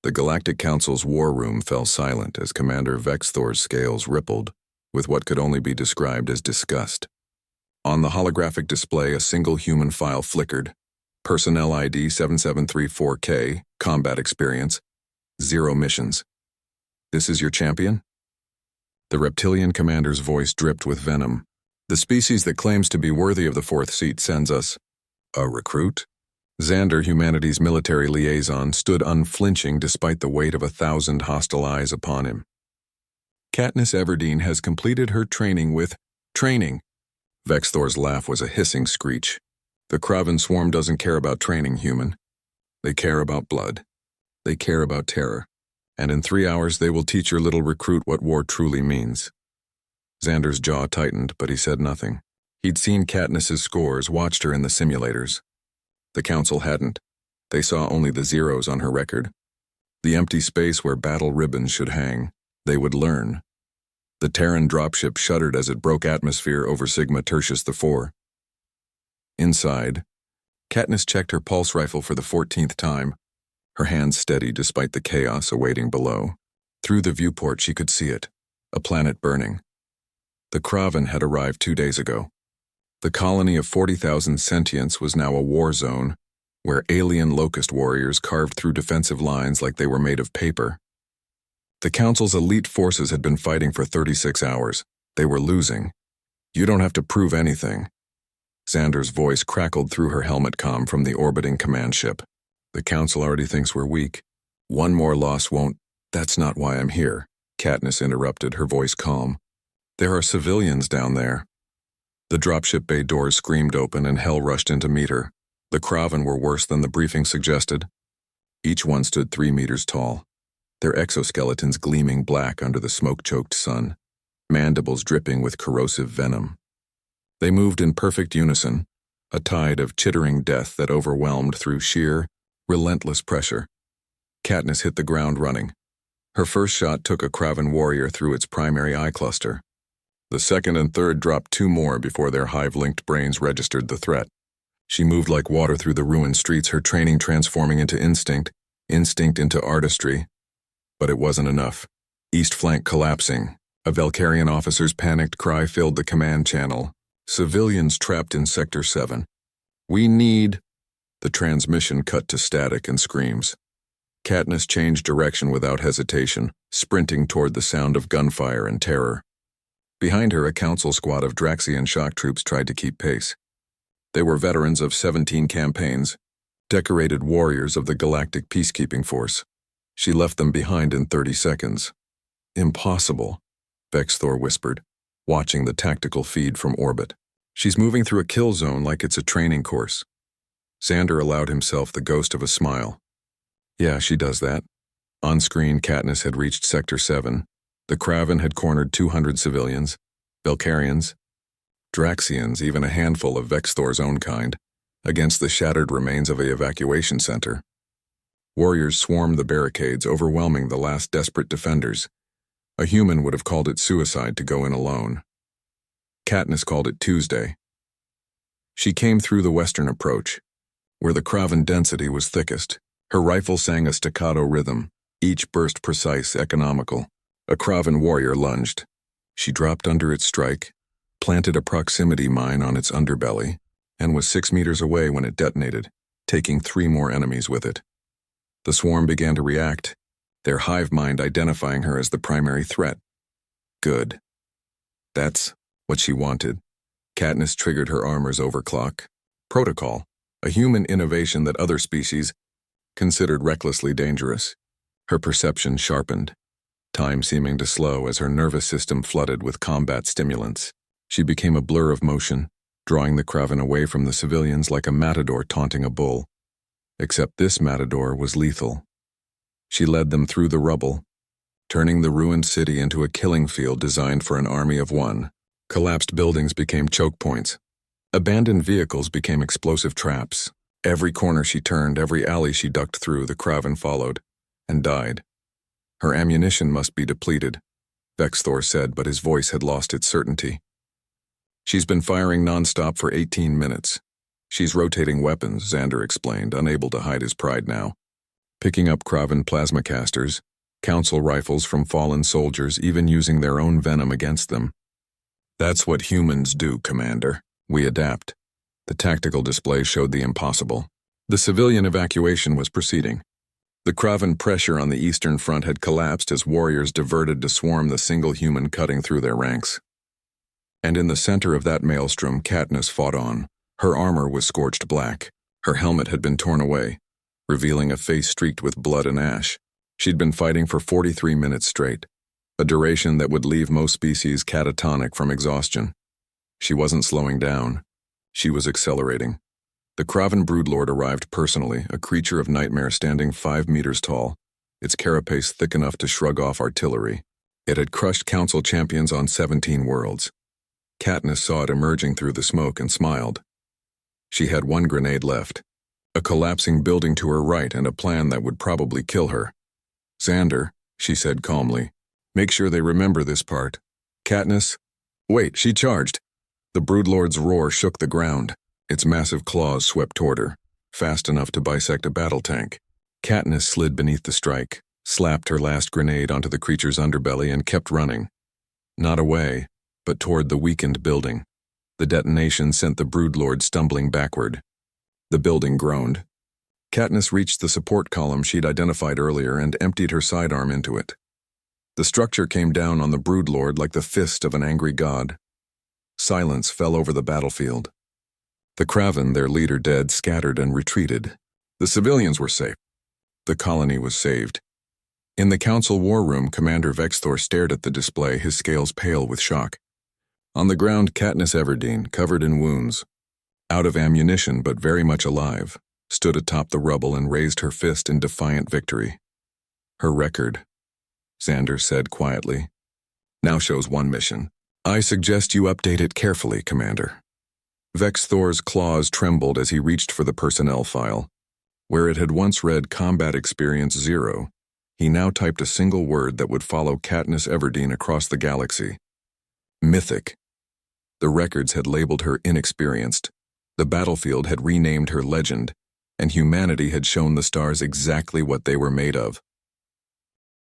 The Galactic Council's war room fell silent as Commander Vexthor's scales rippled with what could only be described as disgust. On the holographic display, a single human file flickered. Personnel ID 7734K, combat experience, 0 missions. This is your champion? The reptilian commander's voice dripped with venom. The species that claims to be worthy of the 4th seat sends us a recruit? Xander, humanity's military liaison, stood unflinching despite the weight of 1,000 hostile eyes upon him. Katniss Everdeen has completed her training with training. Vexthor's laugh was a hissing screech. The Kraven swarm doesn't care about training, human. They care about blood. They care about terror. And in 3 hours they will teach your little recruit what war truly means. Xander's jaw tightened, but he said nothing. He'd seen Katniss's scores, watched her in the simulators. The Council hadn't. They saw only the zeros on her record. The empty space where battle ribbons should hang. They would learn. The Terran dropship shuddered as it broke atmosphere over Sigma Tertius IV. Inside, Katniss checked her pulse rifle for the 14th time, her hands steady despite the chaos awaiting below. Through the viewport she could see it, a planet burning. The Kraven had arrived 2 days ago. The colony of 40,000 sentients was now a war zone, where alien locust warriors carved through defensive lines like they were made of paper. The Council's elite forces had been fighting for 36 hours. They were losing. You don't have to prove anything. Xander's voice crackled through her helmet comm from the orbiting command ship. The Council already thinks we're weak. One more loss won't. That's not why I'm here, Katniss interrupted, her voice calm. There are civilians down there. The dropship bay doors screamed open and hell rushed in to meet her. The Kraven were worse than the briefing suggested. Each one stood 3 meters tall, their exoskeletons gleaming black under the smoke-choked sun, mandibles dripping with corrosive venom. They moved in perfect unison, a tide of chittering death that overwhelmed through sheer, relentless pressure. Katniss hit the ground running. Her first shot took a Kraven warrior through its primary eye cluster. The second and third dropped 2 more before their hive-linked brains registered the threat. She moved like water through the ruined streets, her training transforming into instinct into artistry. But it wasn't enough. East flank collapsing. A Valkyrian officer's panicked cry filled the command channel. Civilians trapped in Sector 7. We need... The transmission cut to static and screams. Katniss changed direction without hesitation, sprinting toward the sound of gunfire and terror. Behind her, a council squad of Draxian shock troops tried to keep pace. They were veterans of 17 campaigns, decorated warriors of the Galactic Peacekeeping Force. She left them behind in 30 seconds. Impossible, Vexthor whispered, watching the tactical feed from orbit. She's moving through a kill zone like it's a training course. Xander allowed himself the ghost of a smile. Yeah, she does that. On screen, Katniss had reached Sector 7. The Kraven had cornered 200 civilians, Valkyrians, Draxians, even a handful of Vexthor's own kind, against the shattered remains of an evacuation center. Warriors swarmed the barricades, overwhelming the last desperate defenders. A human would have called it suicide to go in alone. Katniss called it Tuesday. She came through the western approach, where the Kraven density was thickest. Her rifle sang a staccato rhythm, each burst precise, economical. A Kraven warrior lunged. She dropped under its strike, planted a proximity mine on its underbelly, and was 6 meters away when it detonated, taking 3 more enemies with it. The swarm began to react, their hive mind identifying her as the primary threat. Good. That's what she wanted. Katniss triggered her armor's overclock. Protocol, a human innovation that other species considered recklessly dangerous. Her perception sharpened, time seeming to slow as her nervous system flooded with combat stimulants. She became a blur of motion, drawing the Kraven away from the civilians like a matador taunting a bull. Except this matador was lethal. She led them through the rubble, turning the ruined city into a killing field designed for an army of one. Collapsed buildings became choke points. Abandoned vehicles became explosive traps. Every corner she turned, every alley she ducked through, the Kraven followed, and died. Her ammunition must be depleted, Vexthor said, but his voice had lost its certainty. She's been firing nonstop for 18 minutes. She's rotating weapons, Xander explained, unable to hide his pride now. picking up Kraven plasma casters, council rifles from fallen soldiers, even using their own venom against them. That's what humans do, Commander. We adapt. The tactical display showed the impossible. The civilian evacuation was proceeding. The Kraven pressure on the Eastern Front had collapsed as warriors diverted to swarm the single human cutting through their ranks. And in the center of that maelstrom, Katniss fought on. Her armor was scorched black. Her helmet had been torn away, revealing a face streaked with blood and ash. She'd been fighting for 43 minutes straight, a duration that would leave most species catatonic from exhaustion. She wasn't slowing down. She was accelerating. The Kraven broodlord arrived personally, a creature of nightmare standing 5 meters tall, its carapace thick enough to shrug off artillery. It had crushed council champions on 17 worlds. Katniss saw it emerging through the smoke and smiled. She had one grenade left, a collapsing building to her right and a plan that would probably kill her. "Xander," she said calmly, "make sure they remember this part." Katniss? Wait, she charged. The broodlord's roar shook the ground. Its massive claws swept toward her, fast enough to bisect a battle tank. Katniss slid beneath the strike, slapped her last grenade onto the creature's underbelly and kept running. Not away, but toward the weakened building. The detonation sent the broodlord stumbling backward. The building groaned. Katniss reached the support column she'd identified earlier and emptied her sidearm into it. The structure came down on the broodlord like the fist of an angry god. Silence fell over the battlefield. The Kraven, their leader dead, scattered and retreated. The civilians were safe. The colony was saved. In the council war room, Commander Vexthor stared at the display, his scales pale with shock. On the ground, Katniss Everdeen, covered in wounds, out of ammunition but very much alive, stood atop the rubble and raised her fist in defiant victory. "Her record," Xander said quietly, "now shows one mission. I suggest you update it carefully, Commander." Vexthor's claws trembled as he reached for the personnel file. Where it had once read Combat Experience 0, he now typed a single word that would follow Katniss Everdeen across the galaxy. Mythic. The records had labeled her Inexperienced. The battlefield had renamed her Legend, and humanity had shown the stars exactly what they were made of.